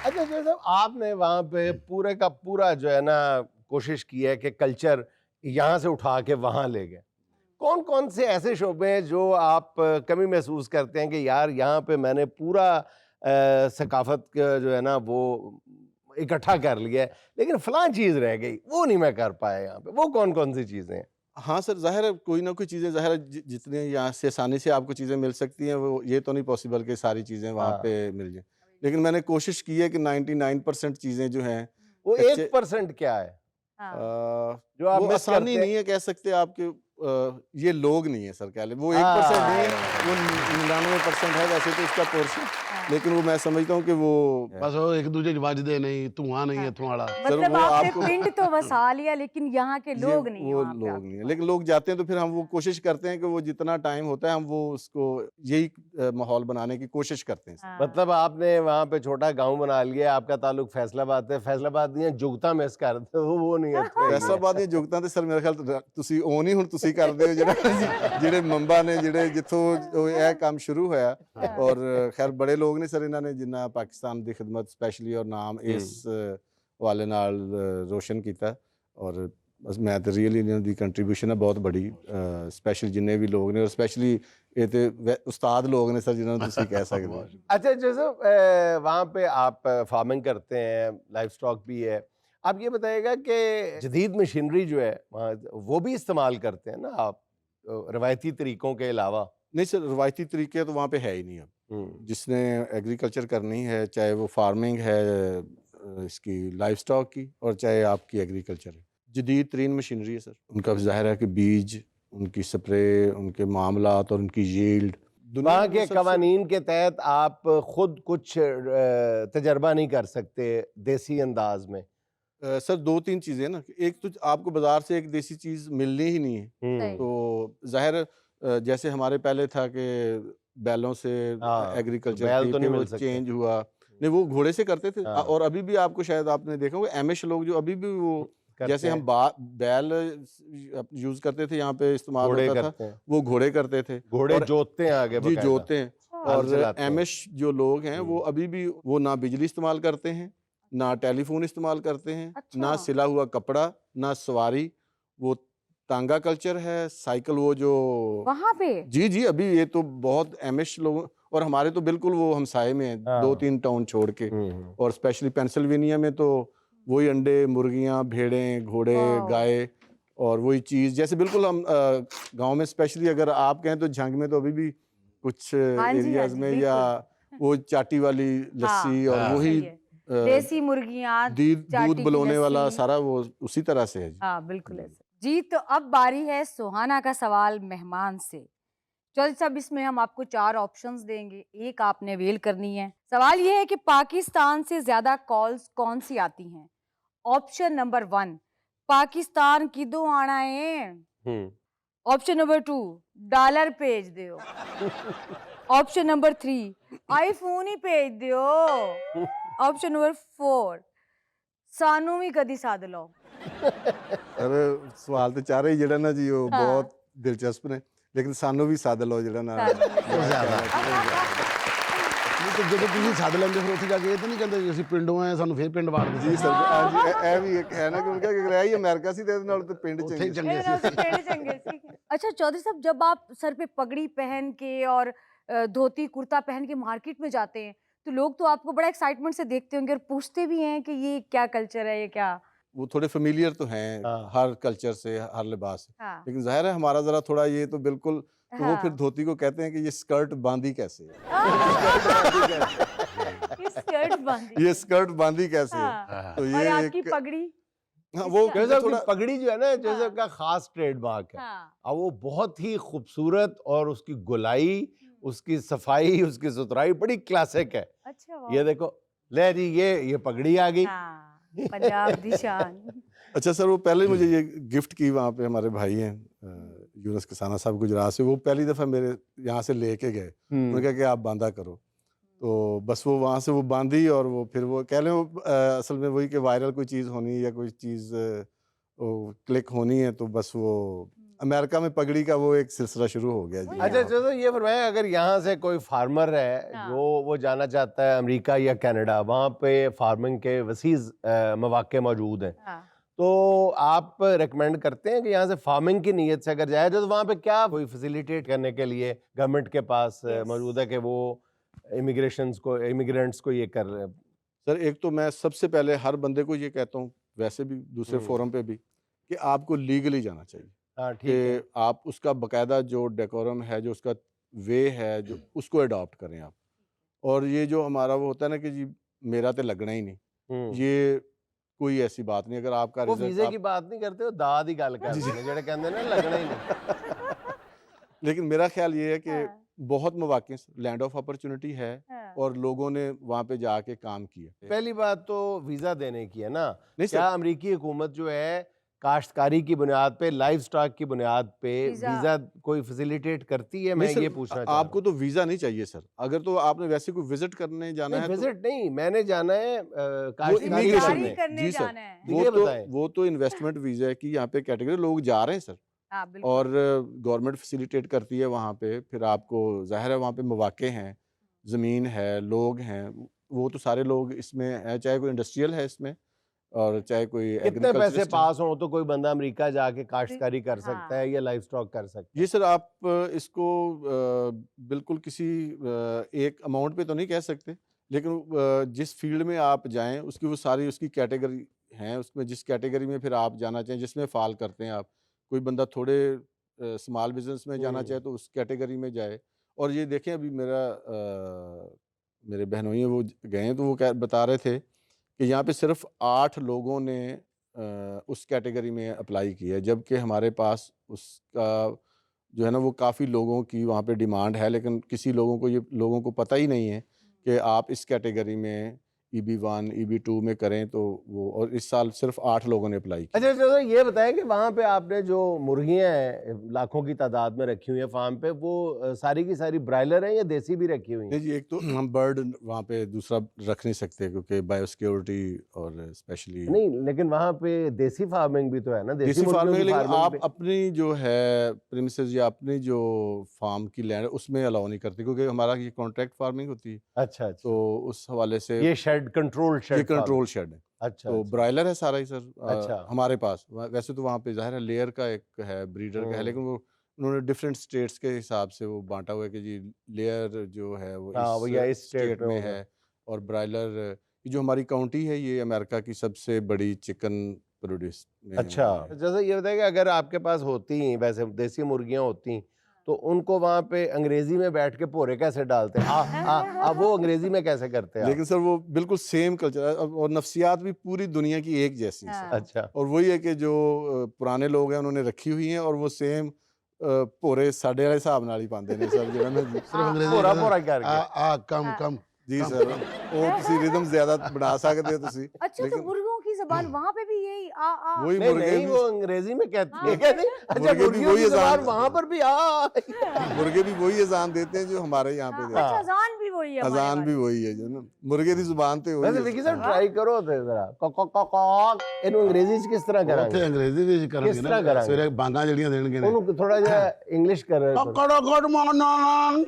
अच्छा जो साहब आपने वहाँ पे पूरे का पूरा जो है ना कोशिश की है कि कल्चर यहाँ से उठा के वहाँ ले गए। कौन कौन से ऐसे शोबे हैं जो आप कमी महसूस करते हैं कि यार यहाँ पे मैंने पूरा सकाफत का जो है ना वो इकट्ठा कर लिया है, लेकिन फलां चीज़ रह गई, वो नहीं मैं कर पाया यहाँ पे। वो कौन कौन सी चीज़ें हैं? हाँ सर, ज़ाहिर है कोई ना कोई चीज़ें, ज़ाहिर है जितने यहाँ से आसानी से आपको चीज़ें मिल सकती हैं, वो ये तो नहीं पॉसिबल कि सारी चीज़ें वहाँ हाँ, पे मिल जाएँ। लेकिन मैंने कोशिश की है कि 99% चीज़ें जो हैं वो कच्चे 1% क्या है हाँ। जो आप वो मिस आसानी करते हैं? नहीं है कह सकते आपके ये लोग नहीं है सर, कह लें वो 1% नहीं है, हाँ, वो 99% है वैसे तो इसका पोर्शन। हाँ। लेकिन वो मैं समझता हूँ कि वो बस वो एक दूजे की वजदे नहीं, धुआं नहीं है थोड़ा। सर मतलब वो आपने आपको पिंड तो बसा लिया, लेकिन यहाँ के ये लोग नहीं है वो वहाँ पे लोग आपके नहीं है, पास। लेकिन लोग जाते हैं तो फिर हम वो कोशिश करते हैं कि वो जितना टाइम होता है हम वो उसको यही माहौल बनाने की कोशिश करते हैं। हाँ। मतलब आपने वहाँ पे छोटा गांव बना लिया, आपका ताल्लुक फैसलाबाद है, फैसलाबाद नहीं है, जुगता मिस करते हो, वो नहीं है फैसलाबाद ਦੀਆਂ ਜੁਗਤਾਂ ਤੇ ਸਰ ਮੇਰੇ ਖਿਆਲ ਤੁਸੀਂ ਉਹ ਨਹੀਂ ਹੁਣ ਤੁਸੀਂ ਕਰਦੇ ਹੋ ਜਿਹੜਾ ਜਿਹੜੇ ਮੰਬਾ ਨੇ ਜਿਹੜੇ ਜਿੱਥੋਂ ਇਹ ਕੰਮ ਸ਼ੁਰੂ ਹੋਇਆ ਔਰ ਖੈਰ ਬੜੇ ਲੋਕ ਨੇ ਸਰ ਇਹਨਾਂ ਨੇ ਜਿੰਨਾ ਪਾਕਿਸਤਾਨ ਦੀ ਖਿਦਮਤ ਸਪੈਸ਼ਲੀ ਔਰ ਨਾਮ ਇਸ ਹਵਾਲੇ ਨਾਲ ਰੋਸ਼ਨ ਕੀਤਾ ਔਰ ਬਸ ਮੈਂ ਤਾਂ ਰੀਅਲੀ ਇਹਨਾਂ ਦੀ ਕੰਟਰੀਬਿਊਸ਼ਨ ਹੈ ਬਹੁਤ ਬੜੀ ਸਪੈਸ਼ਲ ਜਿੰਨੇ ਵੀ ਲੋਕ ਨੇ ਔਰ ਸਪੈਸ਼ਲੀ ਇਹ ਤੇ ਉਸਤਾਦ ਲੋਕ ਨੇ ਸਰ ਜਿਨ੍ਹਾਂ ਨੂੰ ਤੁਸੀਂ ਕਹਿ ਸਕਦੇ ਹੋ। अच्छा जैसे वहाँ पे आप फार्मिंग करते हैं, लाइफ स्टॉक भी है, आप ये बताइएगा कि जदीद मशीनरी जो है वहाँ वो भी इस्तेमाल करते हैं ना आप रवायती तरीकों के अलावा? नहीं सर, रवायती तरीके तो वहाँ पे है ही नहीं अब। जिसने एग्रीकल्चर करनी है, चाहे वो फार्मिंग है इसकी लाइफ स्टॉक की और चाहे आपकी एग्रीकल्चर है, जदीद तरीन मशीनरी है सर। उनका ज़ाहिर है कि बीज, उनकी स्प्रे, उनके मामलात और उनकी यील्ड वहाँ के कवानीन के तहत आप खुद कुछ तजर्बा नहीं कर सकते देसी अंदाज में? सर दो तीन चीज़ें ना, एक तो आपको बाजार से एक देसी चीज़ मिलनी ही नहीं है, सही। तो ज़ाहिर जैसे हमारे पहले था कि बैलों से हाँ, एग्रीकल्चर बैल थी, तो फिर नहीं वो मिल सकते। चेंज हुआ, नहीं वो घोड़े से करते थे। हाँ। और अभी भी आपको शायद आपने देखा होगा एमिश लोग जो अभी भी वो करते जैसे हम बैल यूज करते थे यहाँ पे इस्तेमाल घोड़े होता करते था, हैं, वो घोड़े करते थे घोड़े और जोतते हैं आगे जी बकायदा। जोते हैं। अच्छा। हल और चलाते हैं। एमिश जो लोग हैं वो अभी भी वो ना बिजली इस्तेमाल करते हैं, ना टेलीफोन इस्तेमाल करते हैं, ना अच्छा। सिला हुआ कपड़ा, ना सवारी, वो तांगा कल्चर है, साइकिल वो जो वहाँ पे जी जी अभी ये तो बहुत एमिश लोग और हमारे तो बिल्कुल वो हमसाए में है, हाँ। 2-3 टाउन छोड़ के। और स्पेशली पेंसिल्वेनिया में तो वही अंडे, मुर्गियाँ, भेड़ें, घोड़े, वाओ। गाय और वही चीज़ जैसे बिल्कुल हम गांव में स्पेशली अगर आप कहें तो झंग में तो अभी भी कुछ हाँ जी, हाँ एरियाज जी, में या वो चाटी वाली लस्सी और हाँ। वही सही है। देसी मुर्गियाँ, दूध चाटी की बुलौने वाला लस्सी। सारा वो उसी तरह से है जी। हाँ बिल्कुल ऐसे जी। तो अब बारी है सुहाना का सवाल मेहमान से। चौधरी साहब, इसमें हम आपको 4 ऑप्शंस देंगे, एक आपने वेल करनी है। सवाल ये है कि पाकिस्तान से ज्यादा कॉल्स कौन सी आती हैं? ऑप्शन नंबर 1, पाकिस्तान किदों आना है। ऑप्शन नंबर 2, डॉलर भेज दियो। ऑप्शन नंबर 3, आईफोन ही भेज दियो। ऑप्शन नंबर 4, सानू भी कदी सद लो। अरे सवाल तो चारे ही ਜਿਹੜਾ ਨਾ ਜੀ ਉਹ हाँ। ਬਹੁਤ ਦਿਲਚਸਪ ਨੇ ਲੇਕਿਨ ਸਾਨੂੰ ਵੀ ਸੱਦ ਲਓ ਜਿਹੜਾ ਨਾ ਨਹੀਂ ਤੇ ਜਦੋਂ ਤੁਸੀਂ ਸੱਦ ਲੈਂਦੇ ਫਿਰ ਉੱਥੇ ਜਾ ਕੇ ਇਹ ਤਾਂ ਨਹੀਂ ਕਹਿੰਦੇ ਵੀ ਅਸੀਂ ਪਿੰਡੋਂ ਆਏ ਸਾਨੂੰ ਫੇਰ ਪਿੰਡ ਵਾੜ ਜੀ ਦਿੰਦੇ ਸਰ ਹਾਂਜੀ ਇਹ ਵੀ ਇੱਕ ਹੈ ਨਾ ਕਿ ਉਨਕਾ ਕਿ ਰਿਹਾ ਹੀ ਅमेरिका ਸੀ ਤੇ ਇਹਦੇ ਨਾਲ ਤੇ ਪਿੰਡ ਉੱਥੇ ਚੰਗੇ ਹੀ ਚੰਗੇ ਸੀ। अच्छा चौधरी साहब, जब आप सर पे पगड़ी पहन के और धोती कुर्ता पहन के मार्केट में जाते हैं तो लोग तो आपको बड़ा एक्साइटमेंट से देखते होंगे और पूछते भी हैं कि ये क्या कल्चर है, ये क्या। वो थोड़े फेमिलियर तो हैं हाँ। हर कल्चर से हर लिबास से हाँ। लेकिन जाहिर है हमारा जरा थोड़ा ये तो बिल्कुल तो वो फिर हाँ। धोती को कहते हैं कि ये स्कर्ट बांधी कैसे है ये स्कर्ट बांधी। ये स्कर्ट बांधी कैसे है हाँ। तो और ये आपकी एक पगड़ी। हाँ, वो इसका- जैसे थोड़ा पगड़ी जो है ना जैसे हाँ। का खास ट्रेडमार्क है हाँ। और वो बहुत ही खूबसूरत और उसकी गोलाई, उसकी सफाई, उसकी सुथराई बड़ी क्लासिक है। अच्छा ये वाह। देखो ले जी ये पगड़ी आ गई। हाँ, पंजाब दी शान। अच्छा सर वो पहले मुझे ये गिफ्ट की वहाँ पे हमारे भाई हैं यूनुस कसाना साहब गुजरात से, वो पहली दफ़ा मेरे यहाँ से लेके गए, उन्होंने कहा कि आप बांधा करो, तो बस वो वहाँ से वो बांधी और वो फिर वो कह लें वो असल में वही कि वायरल कोई चीज़ होनी या कोई चीज़ क्लिक होनी है तो बस वो अमेरिका में पगड़ी का वो एक सिलसिला शुरू हो गया जी। अच्छा चलो ये फरमाएं, अगर यहाँ से कोई फार्मर है हाँ। जो वो जाना चाहता है अमेरिका या कनाडा, वहाँ पे फार्मिंग के वसीज मौके मौजूद हैं, हाँ। तो आप रेकमेंड करते हैं कि यहाँ से फार्मिंग की नीयत से अगर जाए तो वहाँ पे क्या कोई फैसिलिटेट करने के लिए गवर्नमेंट के पास Yes. मौजूद है कि वो इमिग्रेंट्स को ये कर रहे हैं? सर एक तो मैं सबसे पहले हर बंदे को ये कहता हूँ, वैसे भी दूसरे फोरम पे भी, कि आपको लीगली जाना चाहिए, हाँ ठीक है। कि आप उसका बकायदा जो डेकोरम है, जो उसका वे है, जो उसको अडॉप्ट करें आप। और ये जो हमारा वो होता है ना कि जी मेरा तो लगना ही नहीं, ये कोई ऐसी बात नहीं। अगर आपका वो रिजल्ट वीजे की बात नहीं करते, वो दाद ही गल कर रहे हैं जेड़े कहंदे ने लगना ही नहीं। लेकिन मेरा ख्याल ये है कि हाँ। बहुत मौके, लैंड ऑफ अपॉर्चुनिटी है हाँ। और लोगों ने वहाँ पे जाके काम किया। पहली बात तो वीजा देने की है ना। नहीं क्या सर, अमेरिकी हुकूमत जो है काश्तकारी की बुनियाद पे, लाइव स्टॉक की बुनियाद पे वीजा कोई फैसिलिटेट करती है? मैं नहीं सर, ये पूछना चाह आपको तो वीजा नहीं चाहिए सर। अगर तो आपने वैसे कोई विजिट करने जाना नहीं, है तो विजिट नहीं, मैंने जाना है काश्तकारी immigration कारी में। करने जी सर। जाना है। ये वो तो बताएं। वो तो इन्वेस्टमेंट वीजा है कि यहाँ पे कैटेगरी लोग जा रहे हैं सर, हाँ, बिल्कुल। और गवर्नमेंट फैसिलिटेट करती है वहाँ पे। फिर आपको जाहिर है वहाँ पे मौके हैं, ज़मीन है, लोग हैं, वो तो सारे लोग इसमें है, चाहे कोई इंडस्ट्रियल है इसमें और चाहे कोई कितने पैसे एग्रीकल्चरिस्ट है। पास हो तो कोई बंदा अमेरिका जाके काश्तकारी कर सकता हाँ। है या लाइव स्टॉक कर सकता है? ये सर आप इसको बिल्कुल किसी एक अमाउंट पे तो नहीं कह सकते, लेकिन जिस फील्ड में आप जाएं उसकी वो सारी उसकी कैटेगरी हैं, उसमें जिस कैटेगरी में फिर आप जाना चाहें, जिसमें फाल करते हैं आप। कोई बंदा थोड़े स्मॉल बिजनेस में जाना चाहे तो उस कैटेगरी में जाए। और ये देखें अभी मेरे बहनोई वो गए हैं तो वो बता रहे थे कि यहाँ पे सिर्फ 8 लोगों ने उस कैटेगरी में अप्लाई किया है, जबकि हमारे पास उसका जो है ना वो काफ़ी लोगों की वहाँ पे डिमांड है, लेकिन किसी लोगों को पता ही नहीं है कि आप इस कैटेगरी में EB1 EB2 में करें तो वो। और इस साल सिर्फ 8 लोगों ने अप्लाई किया। अच्छा चलो ये बताएं कि वहाँ पे आपने जो मुर्गियाँ हैं लाखों की तादाद में रखी हुई है फार्म पे, वो सारी की सारी ब्रायलर हैं या देसी भी रखी हुई हैं? नहीं जी, एक तो हम बर्ड वहाँ पे दूसरा रख नहीं सकते क्योंकि बायोसिक्योरिटी और स्पेशली नहीं, लेकिन वहाँ पे देसी फार्मिंग भी तो है ना, देसी मुर्गियों फार्मिंग। की लेकिन फार्मिंग आप भी। अपनी जो है प्रीमिसेस या अपनी जो फार्म की लैंड उसमें अलाउ नहीं करते, क्योंकि हमारा ये कॉन्ट्रैक्ट फार्मिंग होती है। अच्छा अच्छा, तो उस हवाले से ये शेड कंट्रोल शेड ये कंट्रोल शेड है। अच्छा तो अच्छा। ब्रायलर है सारा ही सर। अच्छा। हमारे पास वैसे तो वहाँ पे जाहिर है लेयर का एक है, ब्रीडर का है, लेकिन वो उन्होंने डिफरेंट स्टेट्स के हिसाब से वो बांटा हुआ है कि जी लेयर जो है वो हाँ, भैया इस स्टेट स्टेट में में है, और ब्रायलर ये जो हमारी काउंटी है ये अमेरिका की सबसे बड़ी चिकन प्रोड्यूस में अच्छा, जैसे ये बताइए कि अगर आपके पास होती वैसे देसी मुर्गियाँ होती तो उनको वहाँ पे अंग्रेजी में बैठ के भोरे कैसे डालते हैं? वो अंग्रेजी में कैसे करते हैं आप? लेकिन सर वो बिल्कुल सेम कल्चर है, और नफ्सियात भी पूरी दुनिया की एक जैसी है सर। अच्छा, और वही है कि जो पुराने लोग हैं उन्होंने रखी हुई हैं, और वो सेम भोरे साढ़े वाले हिसाब नाल ही पाते हैं सर जो है ना जी। सिर्फ अंग्रेजी भोरा में भोरा करके। कम कम जी सर, वो तुसी रिदम ज्यादा बना सकते हो तुसी। अच्छा, तो लेकिन मुर्गों की जबान वहाँ पे भी यही आ वही नहीं मुर्गे नहीं, भी वो अंग्रेजी में कहती है हाँ। क्या? नहीं, अच्छा मुर्गे भी मुर्गियों वही की ज़बान अजान- वहाँ पर भी मुर्गे भी वही अजान देते हैं जो हमारे यहाँ पे देते हैं। अच्छा, अजान भी वही है हमारे अजान भी वाली। वही है जो ना मुर्गे की जुबान ते वैसे वही विकी है। साहब ट्राई करो तो जरा कॉक इन्हों अंग्रेजी च किस तरह ਉੱਥੇ करांगे? ਅੰਗਰੇਜ਼ੀ ਵਿੱਚ ਕਰਨਗੇ ਕਿਸ ਤਰ੍ਹਾਂ ਨਾ ਕਰਾਂਗੇ? ਸਵੇਰੇ ਬਾਂਗਾਂ ਜਿਹੜੀਆਂ ਦੇਣਗੇ ਨੇ उन्होंने थोड़ा जिहा इंग्लिश कर रहे ਗੁੱਡ ਮਾਰਨਿੰਗ